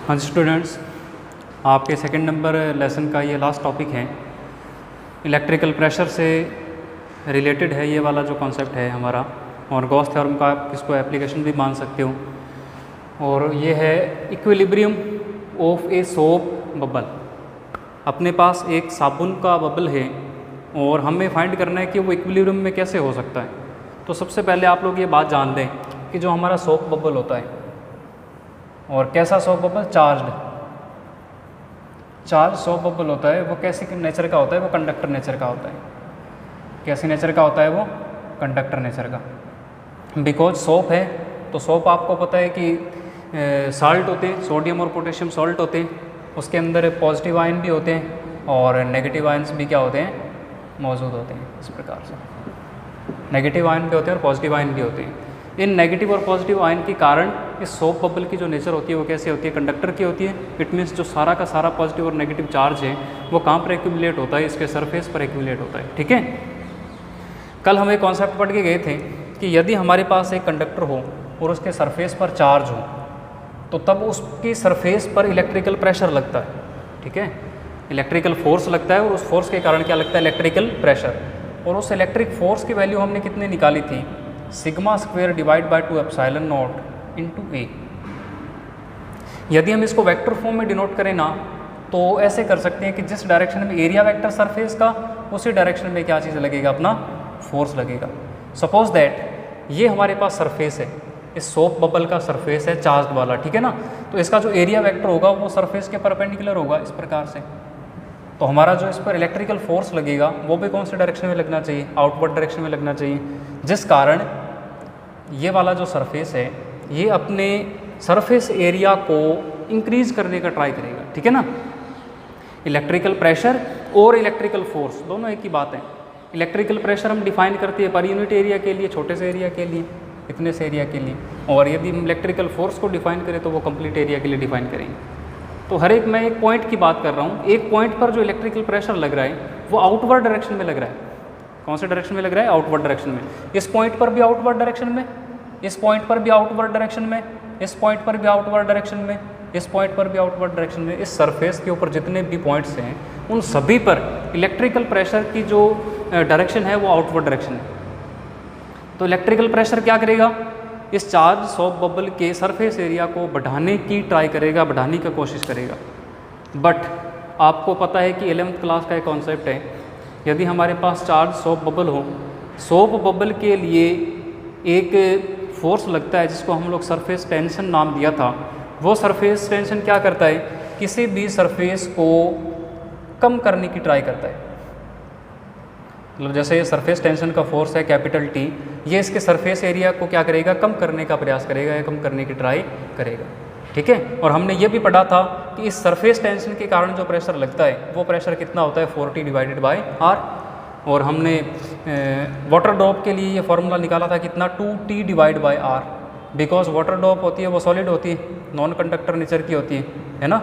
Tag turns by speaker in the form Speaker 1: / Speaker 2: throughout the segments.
Speaker 1: हाँ जी स्टूडेंट्स, आपके second number lesson का ये लास्ट टॉपिक है। इलेक्ट्रिकल प्रेशर से रिलेटेड है ये वाला जो कॉन्सेप्ट है हमारा, और गॉस थ्योरम का आप इसको एप्लीकेशन भी मान सकते हो। और ये है equilibrium of a soap bubble. अपने पास एक साबुन का बबल है और हमें फाइंड करना है कि वो इक्विलिब्रियम में कैसे हो सकता है। तो सबसे पहले आप लोग ये बात जान लें कि जो हमारा सोप बबल होता है, और कैसा soap bubble, charge soap bubble होता है, वो कैसे नेचर का होता है, वो कंडक्टर नेचर का होता है। कैसे नेचर का होता है वो? कंडक्टर नेचर का। बिकॉज सोप है तो सोप आपको पता है कि साल्ट होते हैं, सोडियम और पोटेशियम सॉल्ट होते हैं, उसके अंदर पॉजिटिव आयन भी होते हैं और नेगेटिव आयन्स भी क्या होते हैं, मौजूद होते हैं। इस प्रकार से नेगेटिव आयन भी होते हैं और पॉजिटिव आयन भी होते हैं। इन नेगेटिव और पॉजिटिव आयन के कारण इस सोप बबल की जो नेचर होती है वो कैसे होती है, कंडक्टर की होती है। इट मीन्स जो सारा का सारा पॉजिटिव और नेगेटिव चार्ज है वो कहाँ पर एक्यूमुलेट होता है, इसके सरफेस पर एक्यूमुलेट होता है। ठीक है, कल हम एक कॉन्सेप्ट पढ़ के गए थे कि यदि हमारे पास एक कंडक्टर हो और उसके सरफेस पर चार्ज हो तो तब उसकी सरफेस पर इलेक्ट्रिकल प्रेशर लगता है। ठीक है, इलेक्ट्रिकल फोर्स लगता है और उस फोर्स के कारण क्या लगता है, इलेक्ट्रिकल प्रेशर। और उस इलेक्ट्रिक फोर्स की वैल्यू हमने कितनी निकाली थी, sigma square divide by 2 epsilon naught into A. यदि हम इसको वेक्टर फॉर्म में डिनोट करें ना तो ऐसे कर सकते हैं कि जिस डायरेक्शन में एरिया वेक्टर सरफेस का, उसी डायरेक्शन में क्या चीज़ लगेगा, अपना फोर्स लगेगा। सपोज दैट ये हमारे पास सरफेस है, इस सोप बबल का सरफेस है चार्ज वाला। ठीक है ना, तो इसका जो एरिया वेक्टर होगा वो सरफेस के परपेंडिकुलर होगा इस प्रकार से। तो हमारा जो इस पर इलेक्ट्रिकल फोर्स लगेगा वो भी कौन से डायरेक्शन में लगना चाहिए, आउटवर्ड डायरेक्शन में लगना चाहिए, जिस कारण ये वाला जो सरफेस है ये अपने सरफेस एरिया को इंक्रीज करने का ट्राई करेगा। ठीक है ना, इलेक्ट्रिकल प्रेशर और इलेक्ट्रिकल फोर्स दोनों एक ही बात है। इलेक्ट्रिकल प्रेशर हम डिफाइन करते हैं पर यूनिट एरिया के लिए, छोटे से एरिया के लिए, इतने से एरिया के लिए, और यदि हम इलेक्ट्रिकल फोर्स को डिफाइन करें तो वो कंप्लीट एरिया के लिए डिफाइन करेंगे। तो हर एक, मैं एक पॉइंट की बात कर रहा हूँ, एक पॉइंट पर जो इलेक्ट्रिकल प्रेशर लग रहा है वो आउटवर्ड डायरेक्शन में लग रहा है। कौन से डायरेक्शन में लग रहा है, आउटवर्ड डायरेक्शन में। इस पॉइंट पर भी आउटवर्ड डायरेक्शन में, इस पॉइंट पर भी आउटवर्ड डायरेक्शन में, इस पॉइंट पर भी आउटवर्ड डायरेक्शन में, इस पॉइंट पर भी आउटवर्ड डायरेक्शन में। इस सरफेस के ऊपर जितने भी पॉइंट्स हैं उन सभी पर इलेक्ट्रिकल प्रेशर की जो डायरेक्शन है वो आउटवर्ड डायरेक्शन है। तो इलेक्ट्रिकल प्रेशर क्या करेगा, इस चार्ज सोप बबल के सरफेस एरिया को बढ़ाने की ट्राई करेगा, बढ़ाने की कोशिश करेगा। बट आपको पता है कि 11th क्लास का एक कॉन्सेप्ट है, यदि हमारे पास चार्ज सोप बबल हो, सोप बबल के लिए एक फोर्स लगता है जिसको हम लोग सरफेस टेंशन नाम दिया था। वो सरफेस टेंशन क्या करता है, किसी भी सरफेस को कम करने की ट्राई करता है। मतलब जैसे ये सरफेस टेंशन का फोर्स है कैपिटल T, ये इसके सरफेस एरिया को क्या करेगा, कम करने का प्रयास करेगा या कम करने की ट्राई करेगा। ठीक है, और हमने ये भी पढ़ा था कि इस सरफेस टेंशन के कारण जो प्रेशर लगता है वो प्रेशर कितना होता है, 4T डिवाइडेड बाय R। और हमने वाटर ड्रॉप के लिए ये फॉर्मूला निकाला था कितना, 2T divide by R। Because water drop होती है वो सॉलिड होती है, नॉन कंडक्टर नेचर की होती है ना,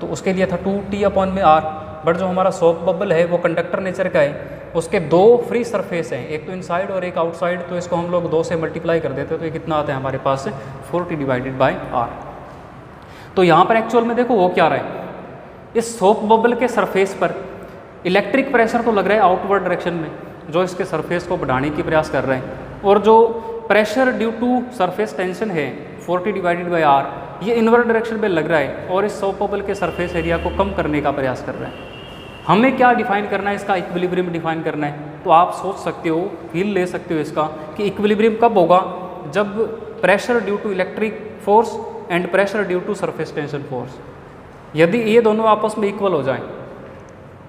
Speaker 1: तो उसके लिए था 2T अपॉन में R। बट जो हमारा सोप बबल है वो कंडक्टर नेचर का है, उसके दो फ्री सरफेस हैं, एक तो इनसाइड और एक आउटसाइड, तो इसको हम लोग 2 से मल्टीप्लाई कर देते हैं तो ये कितना आता है हमारे पास, 4T डिवाइडेड बाय R। तो यहाँ पर एक्चुअल में देखो वो क्या रहा है, इस सोप बबल के सरफेस पर इलेक्ट्रिक प्रेशर तो लग रहा है आउटवर्ड डायरेक्शन में, जो इसके सरफेस को बढ़ाने की प्रयास कर रहे हैं, और जो pressure due to surface tension है 4T डिवाइडेड बाय R, ये इनवर्ड डायरेक्शन में लग रहा है और इस सोप बबल के सरफेस एरिया को कम करने का प्रयास कर रहा है। हमें क्या डिफाइन करना है, इसका इक्विलिब्रियम डिफाइन करना है। तो आप सोच सकते हो, फील ले सकते हो इसका कि इक्विलिब्रियम कब होगा, जब pressure due to electric force and pressure due to surface tension force, यदि ये दोनों आपस में इक्वल हो जाएं,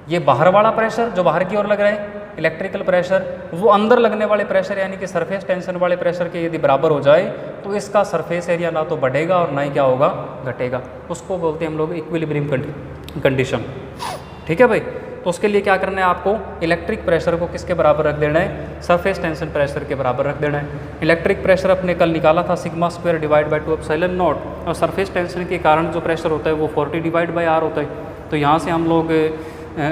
Speaker 1: ये बाहर वाला प्रेशर जो बाहर की ओर लग रहा है इलेक्ट्रिकल प्रेशर, वो अंदर लगने वाले प्रेशर यानी कि सरफेस टेंशन वाले प्रेशर के यदि बराबर हो जाए तो इसका सरफेस एरिया ना तो बढ़ेगा और ना ही क्या होगा, घटेगा। उसको बोलते हैं हम लोग इक्विलिब्रियम कंडीशन। ठीक है भाई, तो उसके लिए क्या करना है, आपको इलेक्ट्रिक प्रेशर को किसके बराबर रख देना है, सरफेस टेंशन प्रेशर के बराबर रख देना है। इलेक्ट्रिक प्रेशर अपने कल निकाला था sigma square divide by 2 epsilon not, और सरफेस टेंशन के कारण जो प्रेशर होता है वो 4T डिवाइड बाय R होता है। तो यहाँ से हम लोग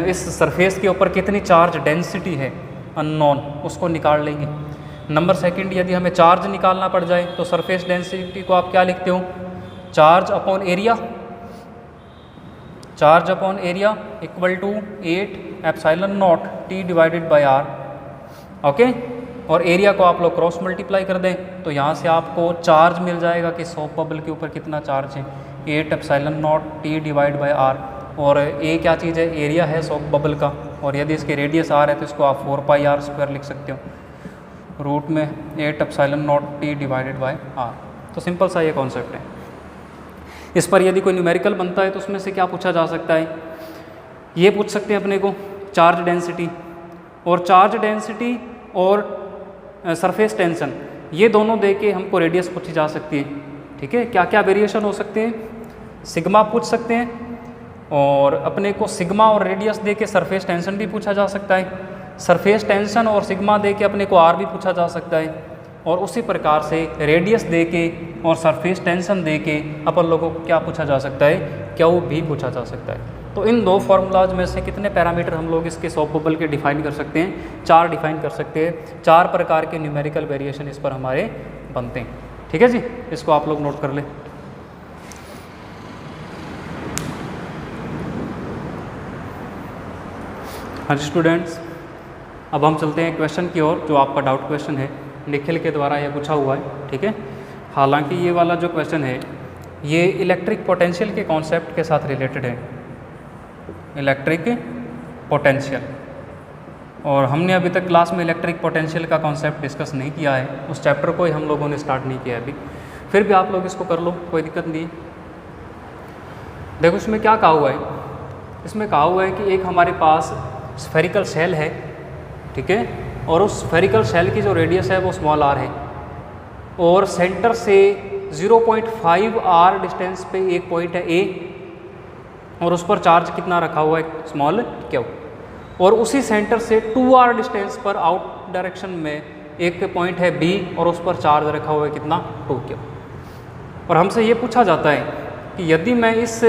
Speaker 1: इस सरफेस के ऊपर कितनी चार्ज डेंसिटी है अननोन, उसको निकाल लेंगे। नंबर सेकंड, यदि हमें चार्ज निकालना पड़ जाए तो सरफेस डेंसिटी को आप क्या लिखते हो, charge upon area. Charge upon area equal to 8 epsilon not T divided by R. Okay, और एरिया को आप लोग क्रॉस मल्टीप्लाई कर दें तो यहाँ से आपको चार्ज मिल जाएगा कि सॉफ्ट बबल के ऊपर कितना चार्ज है, 8 epsilon not T divide by R. और ए क्या चीज़ है, एरिया है सॉफ्ट बबल का, और यदि इसके रेडियस आर है तो इसको आप 4πr² लिख सकते हो, रूट में 8 epsilon not T divided by R. तो सिंपल सा ये कॉन्सेप्ट है। इस पर यदि कोई न्यूमेरिकल बनता है तो उसमें से क्या पूछा जा सकता है, ये पूछ सकते हैं अपने को चार्ज डेंसिटी, और चार्ज डेंसिटी और सरफेस टेंशन ये दोनों दे के हमको रेडियस पूछी जा सकती है। ठीक है, क्या क्या वेरिएशन हो सकते हैं, सिग्मा पूछ सकते हैं, और अपने को सिग्मा और रेडियस दे के सरफेस टेंशन भी पूछा जा सकता है, सरफेस टेंशन और सिग्मा दे के अपने को आर भी पूछा जा सकता है, और उसी प्रकार से रेडियस दे के और सरफेस टेंशन दे के अपन लोगों को क्या पूछा जा सकता है, क्यू भी पूछा जा सकता है। तो इन दो फार्मूलाज में से कितने पैरामीटर हम लोग इसके सॉफ्ट बबल के डिफाइन कर सकते हैं, 4 डिफाइन कर सकते हैं। 4 प्रकार के न्यूमेरिकल वेरिएशन इस पर हमारे बनते हैं। ठीक है जी, इसको आप लोग नोट कर लें। हाँ जी स्टूडेंट्स, अब हम चलते हैं क्वेश्चन की ओर, जो आपका डाउट क्वेश्चन है निखिल के द्वारा यह पूछा हुआ है। ठीक है, हालांकि ये वाला जो क्वेश्चन है ये इलेक्ट्रिक पोटेंशियल के कॉन्सेप्ट के साथ रिलेटेड है, इलेक्ट्रिक पोटेंशियल, और हमने अभी तक क्लास में इलेक्ट्रिक पोटेंशियल का कॉन्सेप्ट डिस्कस नहीं किया है, उस चैप्टर को ही हम लोगों ने स्टार्ट नहीं किया है अभी। फिर भी आप लोग इसको कर लो, कोई दिक्कत नहीं। देखो इसमें क्या कहा हुआ है, इसमें कहा हुआ है कि एक हमारे पास स्फेरिकल शेल है, ठीक है, और उस स्फेरिकल शेल की जो रेडियस है वो स्मॉल आर है, और सेंटर से 0.5 आर डिस्टेंस पे एक पॉइंट है ए, और उस पर चार्ज कितना रखा हुआ है, स्मॉल क्यू, और उसी सेंटर से 2 आर डिस्टेंस पर आउट डायरेक्शन में एक पॉइंट है बी, और उस पर चार्ज रखा हुआ है कितना, 2 क्यू। और हमसे ये पूछा जाता है कि यदि मैं इस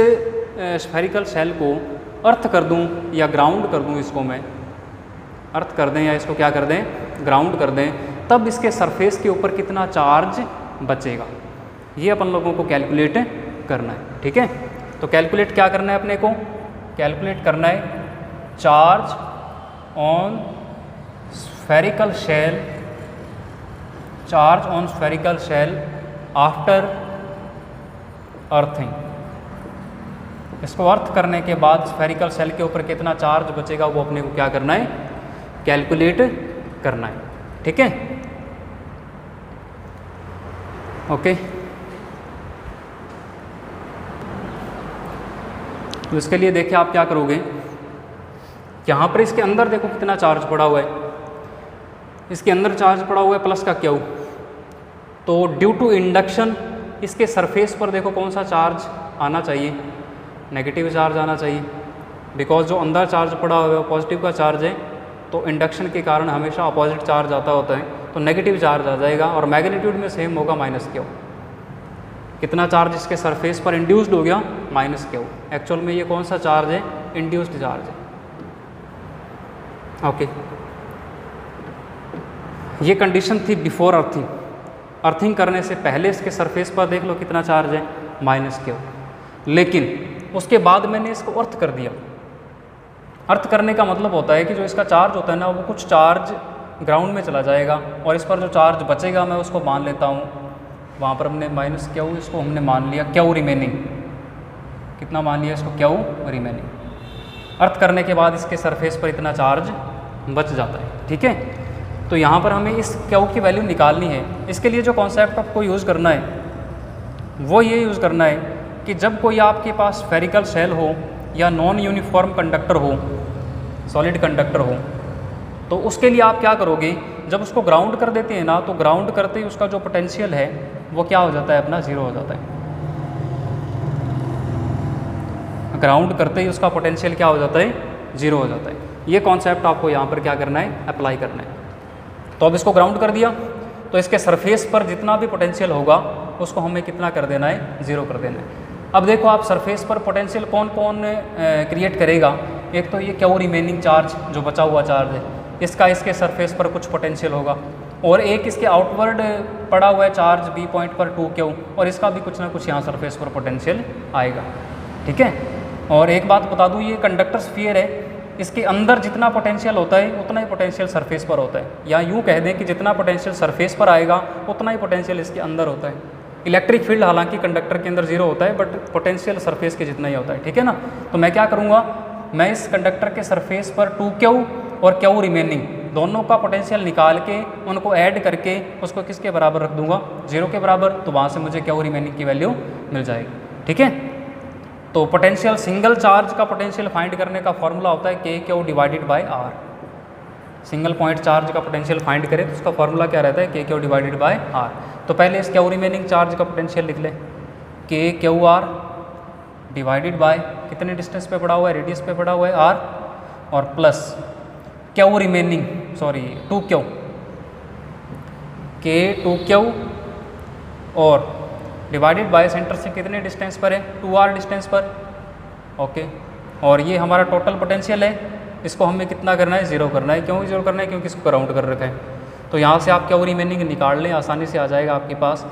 Speaker 1: स्फेरिकल शेल को अर्थ कर दूं या ग्राउंड कर दूं, इसको मैं अर्थ कर दें या इसको क्या कर दें, ग्राउंड कर दें, तब इसके सरफेस के ऊपर कितना चार्ज बचेगा, ये अपन लोगों को कैलकुलेट करना है। ठीक है, तो कैलकुलेट क्या करना है अपने को, कैलकुलेट करना है charge on spherical shell, charge on spherical shell after earthing. इसको अर्थ करने के बाद स्फेरिकल शेल के ऊपर कितना चार्ज बचेगा वो अपने को क्या करना है, कैलकुलेट करना है। ठीक है, ओके। तो इसके लिए देखिए आप क्या करोगे, यहाँ पर इसके अंदर देखो कितना चार्ज पड़ा हुआ है, इसके अंदर चार्ज पड़ा हुआ है प्लस का क्यू, तो ड्यू टू इंडक्शन इसके सरफेस पर देखो कौन सा चार्ज आना चाहिए, नेगेटिव चार्ज आना चाहिए, बिकॉज जो अंदर चार्ज पड़ा हुआ है पॉजिटिव का चार्ज है, तो इंडक्शन के कारण हमेशा अपोजिट चार्ज आता होता है, तो नेगेटिव चार्ज आ जाएगा, और मैग्नीट्यूड में सेम होगा माइनस क्यू। कितना चार्ज इसके सरफेस पर इंड्यूस्ड हो गया, माइनस क्यू। एक्चुअल में ये कौन सा चार्ज है, इंड्यूस्ड चार्ज है। ओके, ये कंडीशन थी बिफोर अर्थिंग, अर्थिंग करने से पहले इसके सरफेस पर देख लो कितना चार्ज है, माइनस क्यू। लेकिन उसके बाद मैंने इसको अर्थ कर दिया। अर्थ करने का मतलब होता है कि जो इसका चार्ज होता है ना, वो कुछ चार्ज ग्राउंड में चला जाएगा, और इस पर जो चार्ज बचेगा मैं उसको मान लेता हूँ, वहाँ पर हमने माइनस क्यू, इसको हमने मान लिया क्यू रिमेनिंग, कितना मान लिया इसको, क्यू रिमेनिंग। अर्थ करने के बाद इसके सरफेस पर इतना चार्ज बच जाता है। ठीक है, तो यहाँ पर हमें इस क्यू की वैल्यू निकालनी है। इसके लिए जो कॉन्सेप्ट आपको यूज़ करना है वो ये यूज़ करना है कि जब कोई आपके पास स्फेरिकल शेल हो या नॉन यूनिफॉर्म कंडक्टर हो, सॉलिड कंडक्टर हो, तो उसके लिए आप क्या करोगे, जब उसको ग्राउंड कर देते हैं ना, तो ग्राउंड करते ही उसका जो पोटेंशियल है वो क्या हो जाता है, अपना ज़ीरो हो जाता है। ग्राउंड करते ही उसका पोटेंशियल क्या हो जाता है, ज़ीरो हो जाता है। ये कॉन्सेप्ट आपको यहाँ पर क्या करना है, अप्लाई करना है। तो अब इसको ग्राउंड कर दिया, तो इसके सरफेस पर जितना भी पोटेंशियल होगा उसको हमें कितना कर देना है, ज़ीरो कर देना है। अब देखो आप सरफेस पर पोटेंशियल कौन कौन क्रिएट करेगा, एक तो ये क्यू रिमेनिंग चार्ज, जो बचा हुआ चार्ज है, इसका इसके सरफेस पर कुछ पोटेंशियल होगा, और एक इसके आउटवर्ड पड़ा हुआ है चार्ज बी पॉइंट पर 2 क्यू, और इसका भी कुछ ना कुछ यहाँ सरफेस पर पोटेंशियल आएगा। ठीक है, और एक बात बता दूँ, ये कंडक्टर स्फीयर है, इसके अंदर जितना पोटेंशियल होता है उतना ही पोटेंशियल सरफेस पर होता है, या यूँ कह दें कि जितना पोटेंशियल सरफेस पर आएगा उतना ही पोटेंशियल इसके अंदर होता है। इलेक्ट्रिक फील्ड हालांकि कंडक्टर के अंदर जीरो होता है, बट पोटेंशियल सरफेस के जितना ही होता है, ठीक है ना। तो मैं क्या करूँगा, मैं इस कंडक्टर के सरफेस पर 2Q और Q रिमेनिंग दोनों का पोटेंशियल निकाल के उनको ऐड करके उसको किसके बराबर रख दूंगा, 0 के बराबर। तो वहाँ से मुझे Q रिमेनिंग की वैल्यू मिल जाएगी, ठीक है। तो पोटेंशियल सिंगल चार्ज का पोटेंशियल फाइंड करने का फॉर्मूला होता है KQ divided by R। Single point charge का पोटेंशियल फाइंड करें तो उसका फॉर्मूला क्या रहता है, KQ डिवाइडेड बाय R। तो पहले इस Q रिमेनिंग चार्ज का पोटेंशियल लिख लें, KQR डिवाइडेड बाय कितने डिस्टेंस पे पड़ा हुआ है, रेडियस पे पड़ा हुआ है R, और plus Q remaining 2Q, K2Q और डिवाइडेड बाय सेंटर से कितने डिस्टेंस पर है, 2R डिस्टेंस पर, ओके। और ये हमारा टोटल पोटेंशियल है, इसको हमें कितना करना है, 0 करना है। क्यों 0 करना है, क्योंकि इसको राउंड कर रखा है। तो यहाँ से आप Q रिमेनिंग निकाल लें, आसानी से आ जाएगा आपके पास,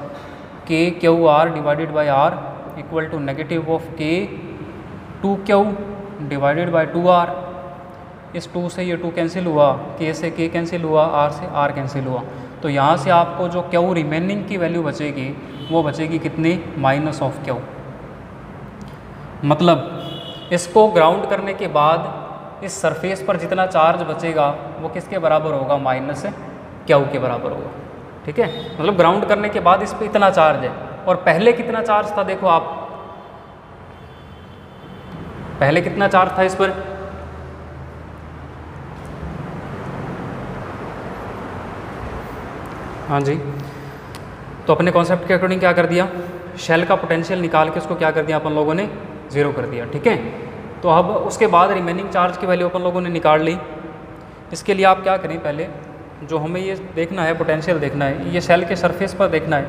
Speaker 1: KQR divided by R equal to negative of K2Q divided by 2R। इस 2 से ये 2 कैंसिल हुआ, K से K कैंसिल हुआ, R से R कैंसिल हुआ। तो यहाँ से आपको जो Q रिमेनिंग की वैल्यू बचेगी वो बचेगी कितनी, माइनस ऑफ Q। मतलब इसको ग्राउंड करने के बाद इस सरफेस पर जितना चार्ज बचेगा वो किसके बराबर होगा, माइनस Q के बराबर होगा, ठीक है। मतलब ग्राउंड करने के बाद इस पर इतना चार्ज है, और पहले कितना चार्ज था, देखो आप पहले कितना चार्ज था इस पर, हाँ जी। तो अपने कॉन्सेप्ट के अकॉर्डिंग क्या कर दिया, शेल का पोटेंशियल निकाल के उसको क्या कर दिया अपन लोगों ने, 0 कर दिया, ठीक है। तो अब उसके बाद रिमेनिंग चार्ज की वैल्यू अपन लोगों ने निकाल ली। इसके लिए आप क्या करें, पहले जो हमें ये देखना है, पोटेंशियल देखना है, ये शेल के सरफेस पर देखना है,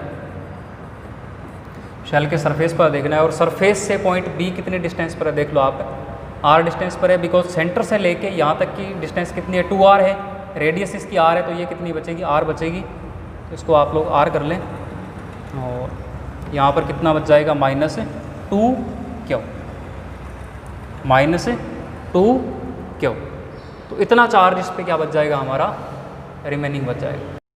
Speaker 1: शेल के सरफेस पर देखना है। और सरफेस से पॉइंट B कितने डिस्टेंस पर है, देख लो आप, R डिस्टेंस पर है, बिकॉज सेंटर से लेके यहाँ तक की डिस्टेंस कितनी है, 2R है, रेडियस इसकी R है, तो ये कितनी बचेगी, R बचेगी। तो इसको आप लोग R कर लें, और यहाँ पर कितना बच जाएगा, -2Q, -2Q। तो इतना चार्ज इस पर क्या बच जाएगा, हमारा रिमेनिंग बच जाएगा।